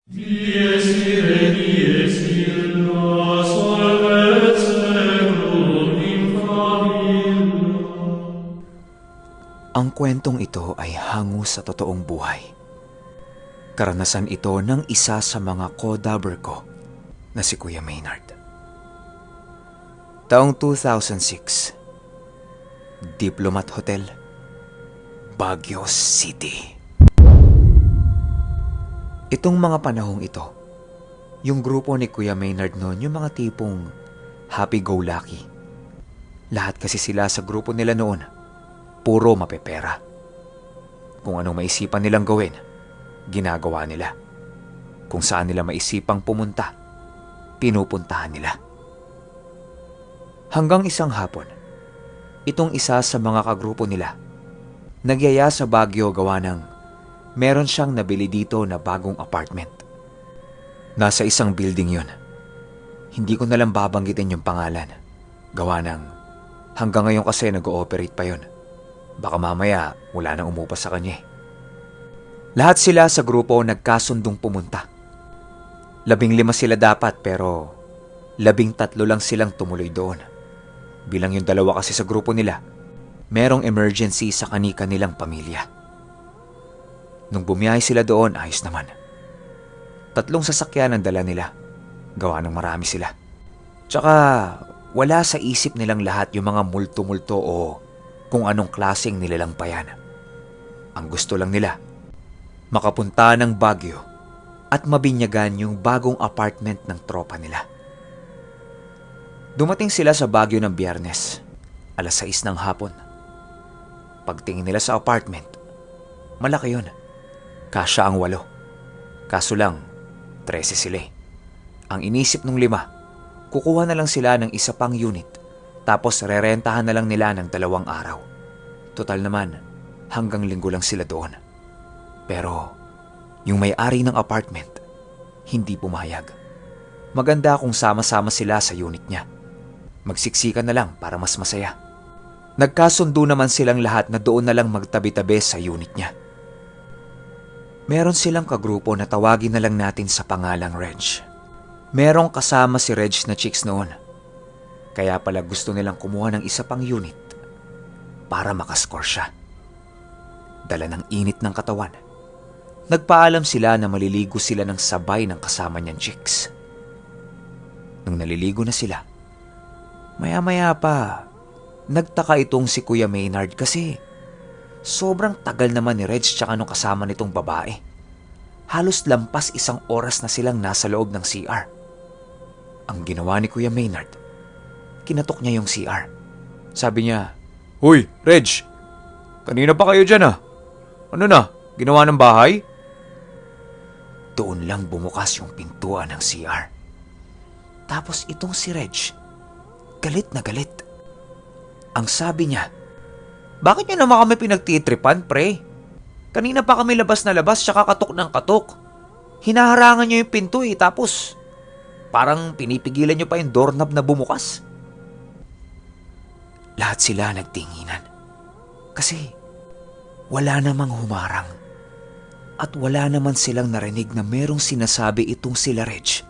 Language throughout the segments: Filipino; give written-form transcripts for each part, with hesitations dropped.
Dies ire, dies illa, solvet seclum in favilla. Ang kwentong ito ay hango sa totoong buhay. Karanasan ito ng isa sa mga co-dabber ko na si Kuya Maynard. Taong 2006, Diplomat Hotel, Baguio City. Itong mga panahong ito, yung grupo ni Kuya Maynard noon, yung mga tipong happy-go-lucky. Lahat kasi sila sa grupo nila noon, puro mapepera. Kung anong maisipan nilang gawin, ginagawa nila. Kung saan nila maisipang pumunta, pinupuntahan nila. Hanggang isang hapon, itong isa sa mga kagrupo nila, nagyaya sa Baguio gawa ng meron siyang nabili dito na bagong apartment. Nasa isang building yun. Hindi ko nalang babanggitin yung pangalan. Gawa ng hanggang ngayon kasi nag-ooperate pa yun. Baka mamaya wala nang umupa sa kanya. Lahat sila sa grupo nagkasundong pumunta. 15 sila dapat pero 13 lang silang tumuloy doon. Bilang yung 2 kasi sa grupo nila, merong emergency sa kani-kanilang pamilya. Nung bumiyahe sila doon, ayos naman. 3 sasakyan ang dala nila. Gawa ng marami sila. Tsaka wala sa isip nilang lahat yung mga multo-multo o kung anong klaseng nilalang pa yan. Ang gusto lang nila, makapunta ng Baguio at mabinyagan yung bagong apartment ng tropa nila. Dumating sila sa Baguio ng Biyernes, 6:00 ng hapon. Pagtingin nila sa apartment, malaki yun. Kasya ang 8. Kaso lang, 13 sila. Ang inisip ng 5, kukuha na lang sila ng isa pang unit tapos rerentahan na lang nila ng 2 araw. Total naman, hanggang linggo lang sila doon. Pero yung may-ari ng apartment, hindi pumayag. Maganda kung sama-sama sila sa unit niya. Magsiksikan na lang para mas masaya. Nagkasundo naman silang lahat na doon na lang magtabi-tabi sa unit niya. Meron silang kagrupo na tawagin na lang natin sa pangalang Reg. Merong kasama si Reg na chicks noon. Kaya pala gusto nilang kumuha ng isa pang unit para makascore siya. Dala ng init ng katawan, nagpaalam sila na maliligo sila ng sabay ng kasama niyang chicks. Nung naliligo na sila, maya-maya pa, nagtaka itong si Kuya Maynard kasi sobrang tagal naman ni Reg tsaka nung kasama nitong babae. Halos lampas 1 oras na silang nasa loob ng CR. Ang ginawa ni Kuya Maynard, kinatok niya yung CR. Sabi niya, "Hoy, Reg! Kanina pa kayo dyan ah. Ano na, ginawa ng bahay?" Doon lang bumukas yung pintuan ng CR. Tapos itong si Reg, galit na galit. Ang sabi niya, "Bakit niyo naman kami pinagtitripan, pre? Kanina pa kami labas na labas tsaka katok ng katok. Hinaharangan niyo yung pinto tapos parang pinipigilan niyo pa yung doorknob na bumukas." Lahat sila nagtinginan. Kasi wala namang humarang. At wala naman silang narinig na merong sinasabi itong sila Reg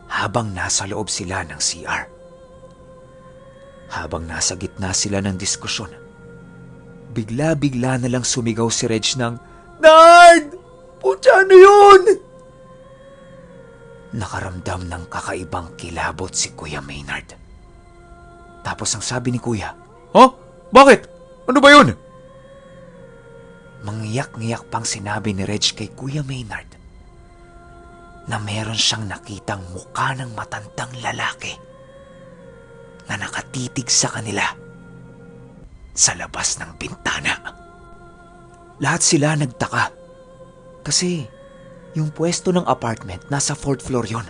habang nasa loob sila ng CR. Habang nasa gitna sila ng diskusyon, bigla-bigla na lang sumigaw si Reg ng, "Nard! Putya, ano yun?" Nakaramdam ng kakaibang kilabot si Kuya Maynard. Tapos ang sabi ni Kuya, "Huh? Bakit? Ano ba yun?" Mangyak-ngyak pang sinabi ni Reg kay Kuya Maynard na meron siyang nakitang mukha ng matandang lalaki na nakatitig sa kanila sa labas ng bintana. Lahat sila nagtaka kasi yung pwesto ng apartment nasa 4th floor yon.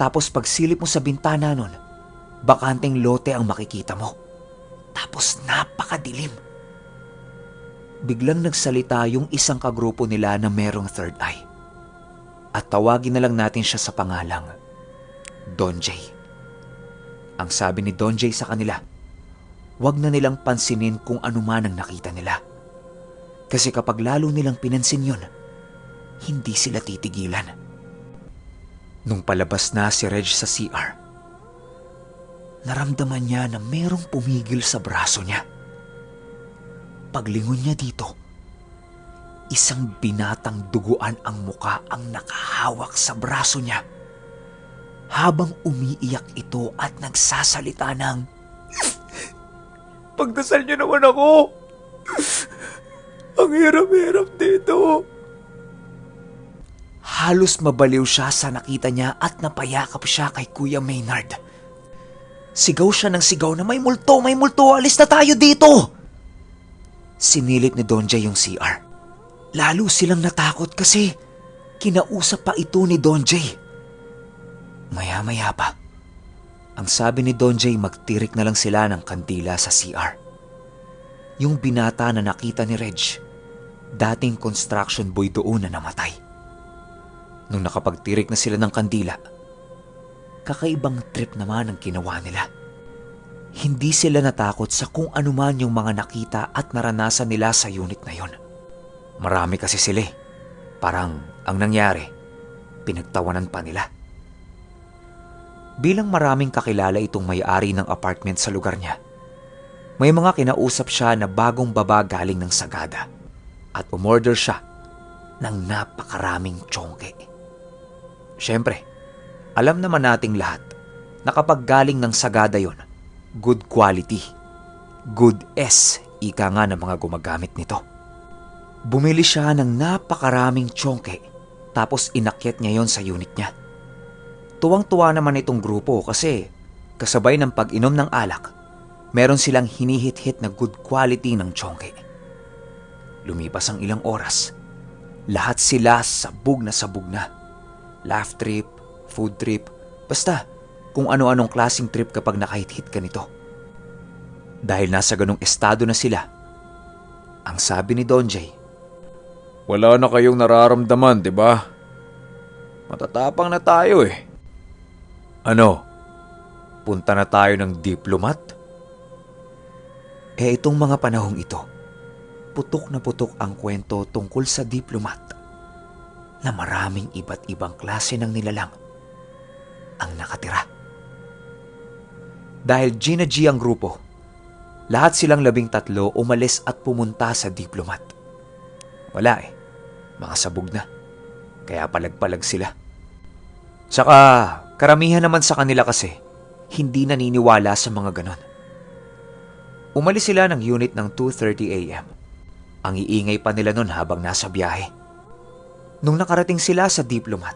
Tapos pagsilip mo sa bintana nun, bakanteng lote ang makikita mo. Tapos napakadilim. Biglang nagsalita yung isang kagrupo nila na merong third eye. At tawagin na lang natin siya sa pangalang Don J. Ang sabi ni Don J sa kanila, wag na nilang pansinin kung ano man ang nakita nila. Kasi kapag lalo nilang pinansin yun, hindi sila titigilan. Nung palabas na si Reg sa CR, naramdaman niya na merong pumigil sa braso niya. Paglingon niya dito, isang binatang duguan ang muka ang nakahawak sa braso niya habang umiiyak ito at nagsasalita ng, "Pagdasal niyo naman ako! Ang hirap-hirap dito!" Halos mabaliw siya sa nakita niya at napayakap siya kay Kuya Maynard. Sigaw siya ng sigaw na, may multo, alis na tayo dito!" Sinilip ni Don Jay yung CR. Lalo silang natakot kasi kinausap pa ito ni Don Jay. Maya-maya pa, ang sabi ni Don Jay, magtirik na lang sila ng kandila sa CR. Yung binata na nakita ni Reg, dating construction boy doon na namatay. Nung nakapagtirik na sila ng kandila, kakaibang trip naman ang ginawa nila. Hindi sila natakot sa kung anuman yung mga nakita at naranasan nila sa unit na yon. Marami kasi sila eh. Parang ang nangyari, pinagtawanan pa nila. Bilang maraming kakilala itong may-ari ng apartment sa lugar niya, may mga kinausap siya na bagong baba galing ng Sagada at umorder siya ng napakaraming tsongke. Siyempre, alam naman nating lahat na kapag galing ng Sagada yon, good quality, good S, ika nga ng mga gumagamit nito. Bumili siya ng napakaraming tsongke tapos inakyat niya yon sa unit niya. Tuwang-tuwa naman itong grupo kasi kasabay ng pag-inom ng alak, meron silang hinihit-hit na good quality ng tsongke. Lumipas ang ilang oras, lahat sila sabog na sabog na. Laugh trip, food trip, basta kung ano-anong klaseng trip kapag nakahit-hit ka nito. Dahil nasa ganong estado na sila, ang sabi ni Don Jay, Wala na kayong nararamdaman, di ba? Matatapang na tayo eh. "Ano? Punta na tayo ng diplomat?" Itong mga panahong ito, putok na putok ang kwento tungkol sa diplomat na maraming iba't ibang klase ng nilalang ang nakatira. Dahil G ang grupo, lahat silang 13 umalis at pumunta sa diplomat. Wala eh, mga sabog na, kaya palag-palag sila. Saka karamihan naman sa kanila kasi hindi naniniwala sa mga ganon. Umalis sila ng unit ng 2:30 a.m. Ang iingay pa nila nun habang nasa biyahe. Nung nakarating sila sa diplomat,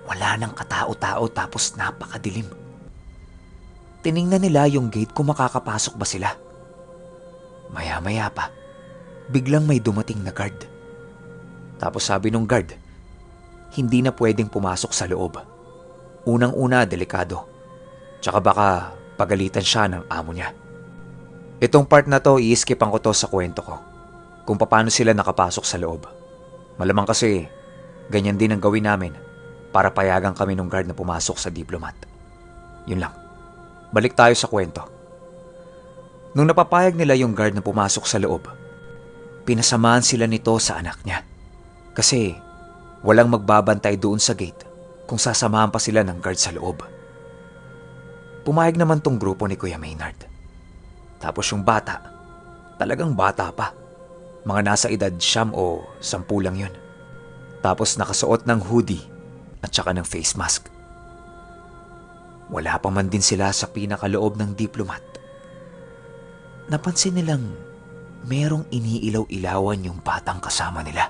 wala nang katao-tao tapos napakadilim. Tiningnan nila yung gate kung makakapasok ba sila. Maya-maya pa, biglang may dumating na guard. Tapos sabi nung guard, hindi na pwedeng pumasok sa loob. Unang-una, delikado. Tsaka baka pagalitan siya ng amo niya. Itong part na to, i-skipan ko to sa kwento ko. Kung paano sila nakapasok sa loob. Malamang kasi, ganyan din ang gawin namin para payagan kami ng guard na pumasok sa diplomat. Yun lang. Balik tayo sa kwento. Nung napapayag nila yung guard na pumasok sa loob, pinasamahan sila nito sa anak niya. Kasi walang magbabantay doon sa gate kung sasamahan pa sila ng guard sa loob. Pumayag naman tong grupo ni Kuya Maynard. Tapos yung bata, talagang bata pa. Mga nasa edad 9 o 10 lang yun. Tapos nakasuot ng hoodie at saka ng face mask. Wala pa man din sila sa pinakaloob ng diplomat. Napansin nilang merong iniilaw-ilawan yung batang kasama nila.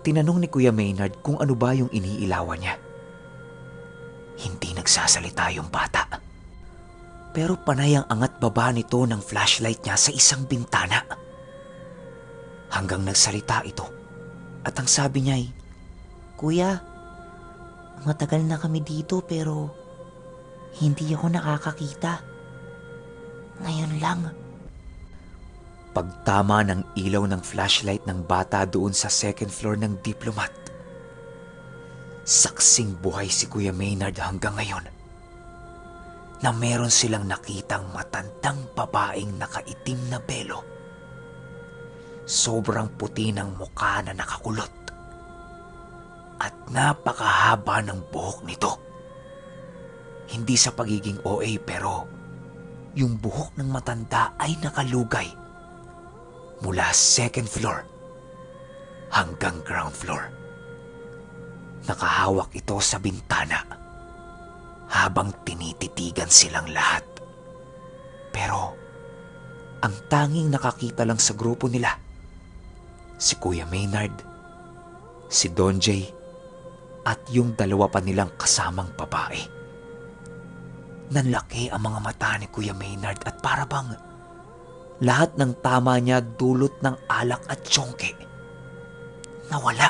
Tinanong ni Kuya Maynard kung ano ba yung iniilawan niya. Hindi nagsasalita yung bata. Pero panay ang angat baba nito ng flashlight niya sa isang bintana. Hanggang nagsalita ito at ang sabi niya ay, "Kuya, matagal na kami dito pero hindi ako nakakakita. Ngayon lang." Pagtama ng ilaw ng flashlight ng bata doon sa second floor ng diplomat, saksing buhay si Kuya Maynard hanggang ngayon na meron silang nakitang matandang babaeng nakaitim na belo. Sobrang puti ng mukha na nakakulot. At napakahaba ng buhok nito. Hindi sa pagiging OA pero yung buhok ng matanda ay nakalugay mula second floor hanggang ground floor. Nakahawak ito sa bintana habang tinititigan silang lahat. Pero ang tanging nakakita lang sa grupo nila, si Kuya Maynard, si Don Jay, at yung dalawa pa nilang kasamang babae. Nanlaki ang mga mata ni Kuya Maynard at para bang lahat ng tama niya dulot ng alak at tsongke. Nawala.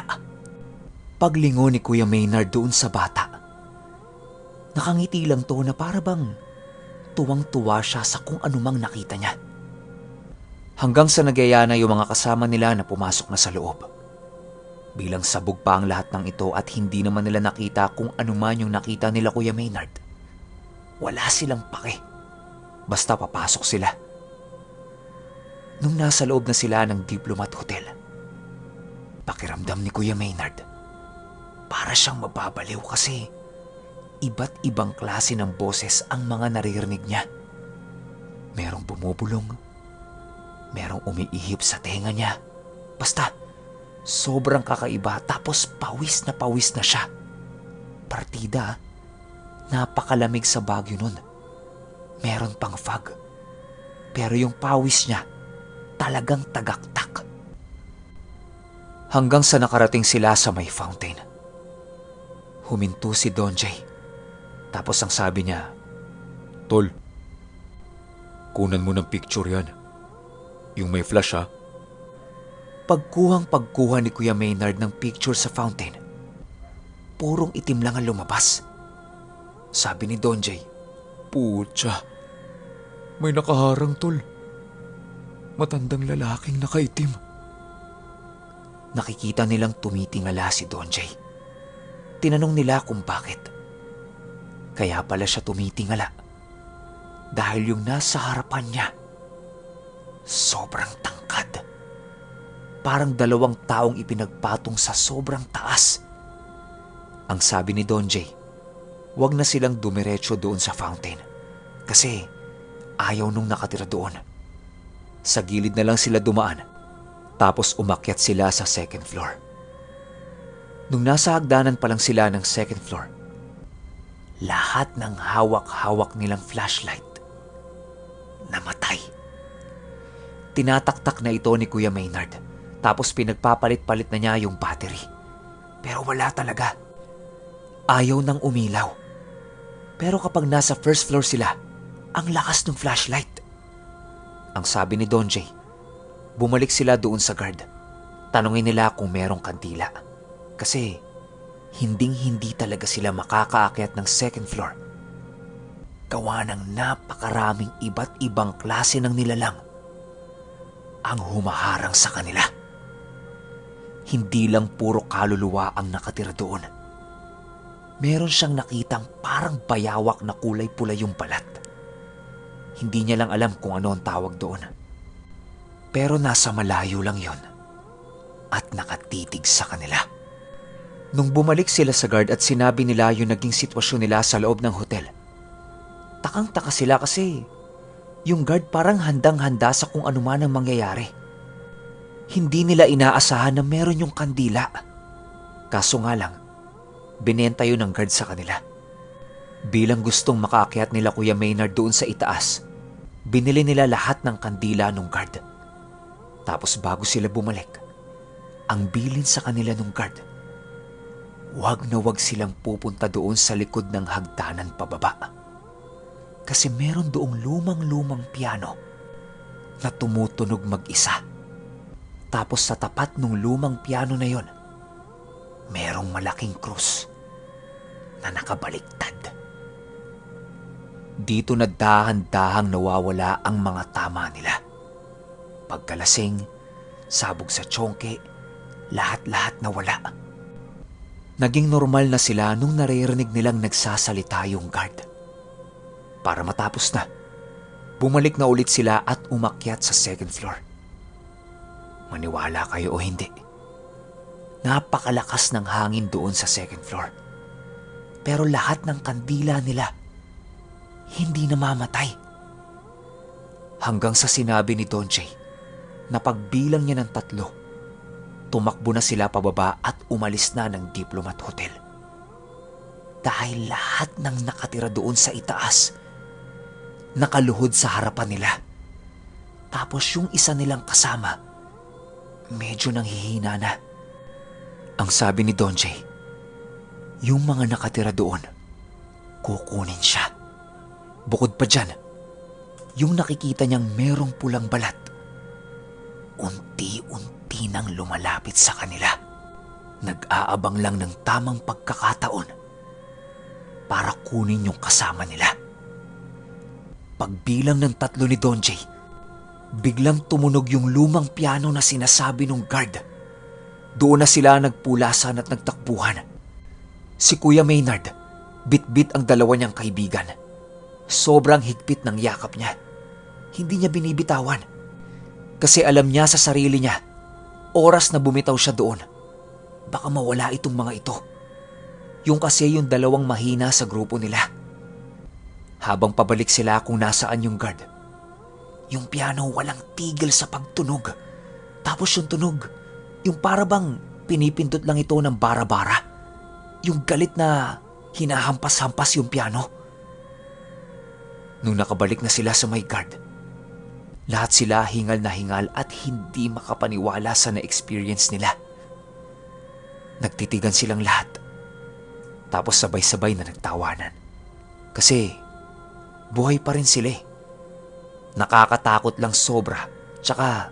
Paglingon ni Kuya Maynard doon sa bata, nakangiti lang to na para bang tuwang-tuwa siya sa kung anumang nakita niya. Hanggang sa nagyaya na yung mga kasama nila na pumasok na sa loob. Bilang sabog pa ang lahat ng ito at hindi naman nila nakita kung ano man yung nakita nila Kuya Maynard. Wala silang pake. Basta papasok sila. Nung nasa loob na sila ng Diplomat Hotel, pakiramdam ni Kuya Maynard, para siyang mababaliw kasi iba't ibang klase ng boses ang mga naririnig niya. Merong bumubulong, merong umiihip sa tenga niya. Basta, sobrang kakaiba tapos pawis na siya. Partida, napakalamig sa Baguio nun. Meron pang fog. Pero yung pawis niya, talagang tagaktak. Hanggang sa nakarating sila sa may fountain. Huminto si Don Jay. Tapos ang sabi niya, "Tol, kunan mo ng picture yan. Yung may flash ha." Pagkuha ni Kuya Maynard ng picture sa fountain, purong itim lang ang lumabas. Sabi ni Don Jay, Putya, may nakaharang tol. Matandang lalaking nakaitim. nakikita nilang tumitingala si Don Jay. Tinanong nila kung bakit. Kaya pala siya tumitingala dahil yung nasa harapan niya, sobrang tangkad. Parang dalawang taong ipinagpatong sa sobrang taas. Ang sabi ni Don Jay, wag na silang dumiretso doon sa fountain kasi ayaw nung nakatira doon. Sa gilid na lang sila dumaan tapos umakyat sila sa second floor. Nung nasa hagdanan pa lang sila ng second floor, lahat ng hawak-hawak nilang flashlight namatay. Tinataktak na ito ni Kuya Maynard tapos pinagpapalit-palit na niya yung battery. Pero wala talaga. Ayaw nang umilaw. Pero kapag nasa first floor sila, ang lakas ng flashlight. Ang sabi ni Don Jay, bumalik sila doon sa guard. Tanungin nila kung merong kandila. Kasi hinding-hindi talaga sila makakaakyat ng second floor. Gawa ng napakaraming iba't ibang klase ng nilalang ang humaharang sa kanila. Hindi lang puro kaluluwa ang nakatira doon. Meron siyang nakitang parang bayawak na kulay pula yung balat. Hindi niya lang alam kung ano ang tawag doon. Pero nasa malayo lang yon at nakatitig sa kanila. Nung bumalik sila sa guard at sinabi nila yung naging sitwasyon nila sa loob ng hotel, takang-taka sila kasi yung guard parang handang-handa sa kung ano man ang mangyayari. Hindi nila inaasahan na meron yung kandila. Kaso nga lang, binenta yun ng guard sa kanila. Bilang gustong makaakyat nila Kuya Maynard doon sa itaas, binili nila lahat ng kandila ng guard. Tapos bago sila bumalik, ang bilin sa kanila ng guard, wag na wag silang pupunta doon sa likod ng hagdanan pababa. Kasi meron doong lumang-lumang piano na tumutunog mag-isa. Tapos sa tapat ng lumang piano na yon, merong malaking krus na nakabaliktad. Dito na dahan-dahang nawawala ang mga tama nila. Pagkalasing, sabog sa tsongke, lahat-lahat nawala. Naging normal na sila nung naririnig nilang nagsasalita yung guard. Para matapos na, bumalik na ulit sila at umakyat sa second floor. Maniwala kayo o hindi, Napakalakas ng hangin doon sa second floor. Pero lahat ng kandila nila hindi namamatay. Hanggang sa sinabi ni Don Jay na pagbilang niya ng 3, tumakbo na sila pababa at umalis na ng Diplomat Hotel. Dahil lahat ng nakatira doon sa itaas, nakaluhod sa harapan nila. Tapos yung isa nilang kasama, medyo nanghihina na. Ang sabi ni Don Jay, yung mga nakatira doon, kukunin siya. Bukod pa dyan, yung nakikita niyang merong pulang balat, unti-unti nang lumalapit sa kanila. Nag-aabang lang ng tamang pagkakataon para kunin yung kasama nila. Pagbilang ng 3 ni Don Jay, biglang tumunog yung lumang piano na sinasabi ng guard. Doon na sila nagpulasan at nagtakbuhan. Si Kuya Maynard, bit-bit ang dalawa niyang kaibigan. Sobrang higpit ng yakap niya. Hindi niya binibitawan. Kasi alam niya sa sarili niya, oras na bumitaw siya doon, baka mawala itong mga ito. Yung kasi yung dalawang mahina sa grupo nila. Habang pabalik sila kung nasaan yung guard, yung piano walang tigil sa pagtunog. Tapos yung tunog, yung para bang pinipindot lang ito ng bara-bara. Yung galit na hinahampas-hampas yung piano. Nung nakabalik na sila sa may guard, lahat sila hingal na hingal at hindi makapaniwala sa na-experience nila. Nagtitigan silang lahat. Tapos sabay-sabay na nagtawanan. Kasi buhay pa rin sila eh. Nakakatakot lang sobra. Tsaka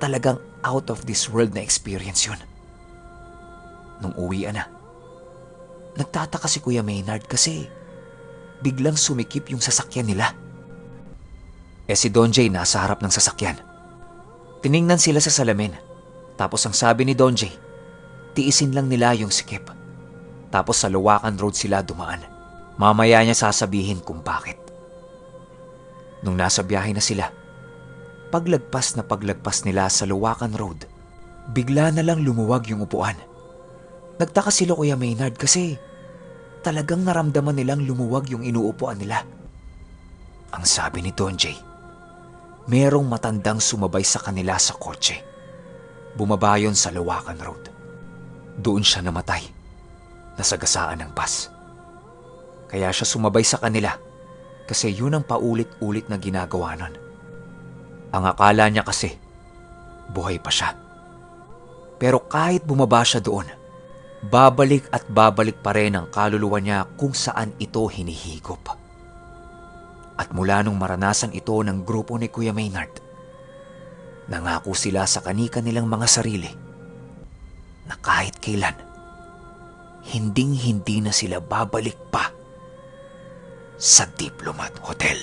talagang out of this world na experience yun. Nung uwian na, nagtataka si Kuya Maynard kasi biglang sumikip yung sasakyan nila. Si Don Jay nasa harap ng sasakyan. Tiningnan sila sa salamin. Tapos ang sabi ni Don Jay, tiisin lang nila yung sikip. Tapos sa Luwakan Road sila dumaan. Mamaya niya sasabihin kung bakit. Nung nasa biyahe na sila, paglagpas nila sa Luwakan Road, bigla na lang lumuwag yung upuan. Nagtaka sila Kuya Maynard kasi talagang naramdaman nilang lumuwag yung inuupuan nila. Ang sabi ni Don Jay, merong matandang sumabay sa kanila sa kotse. Bumaba yun sa Luwakan Road. Doon siya namatay, nasagasaan ng bus. Kaya siya sumabay sa kanila kasi yun ang paulit-ulit na ginagawa nun. Ang akala niya kasi, buhay pa siya. Pero kahit bumaba siya doon, babalik at babalik pa rin ang kaluluwa niya kung saan ito hinihigop. At mula nung maranasan ito ng grupo ni Kuya Maynard, nangako sila sa kani-kanilang mga sarili na kahit kailan, hinding-hindi na sila babalik pa sa Diplomat Hotel.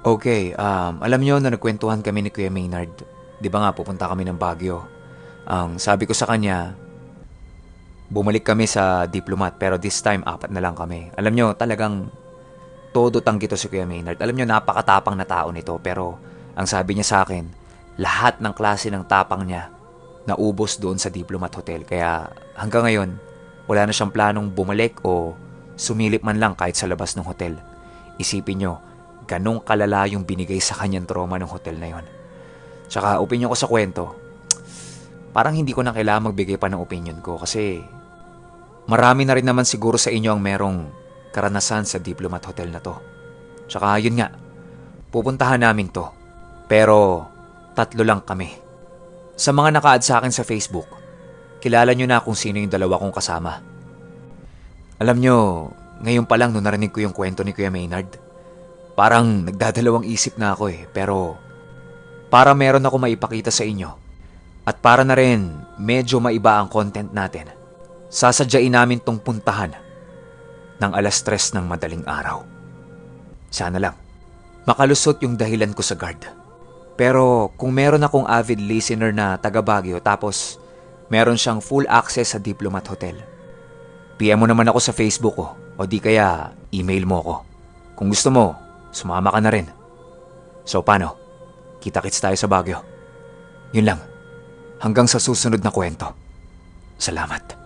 Okay, alam niyo na nagkwentuhan kami ni Kuya Maynard. Di ba nga pupunta kami ng Baguio? Ang sabi ko sa kanya, bumalik kami sa Diplomat pero this time 4 na lang kami. Alam niyo, talagang todo tanggi to si Kuya Maynard. Alam niyo, napakatapang na tao nito pero ang sabi niya sa akin, lahat ng klase ng tapang niya naubos doon sa Diplomat Hotel. Kaya hanggang ngayon, wala na siyang planong bumalik o sumilip man lang kahit sa labas ng hotel. Isipin niyo, ganong kalala yung binigay sa kanyang trauma ng hotel na yon. Tsaka opinion ko sa kwento, parang hindi ko na kailangan magbigay pa ng opinion ko kasi marami na rin naman siguro sa inyo ang merong karanasan sa Diplomat Hotel na to. Tsaka yun nga, pupuntahan namin to. Pero 3 lang kami. Sa mga naka-add sa akin sa Facebook, kilala nyo na kung sino yung 2 kong kasama. Alam nyo, ngayon pa lang nung narinig ko yung kwento ni Kuya Maynard, parang nagdadalawang isip na ako eh. Pero para meron ako maipakita sa inyo at para na rin medyo maiba ang content natin, sasadyain namin tong puntahan ng 3:00 ng madaling araw. Sana lang makalusot yung dahilan ko sa guard. Pero kung meron akong avid listener na taga Baguio tapos meron siyang full access sa Diplomat Hotel, PM mo naman ako sa Facebook ko o di kaya email mo ko. Kung gusto mo, sumama ka na rin. So paano? Kita-kits tayo sa Baguio. Yun lang. Hanggang sa susunod na kwento. Salamat.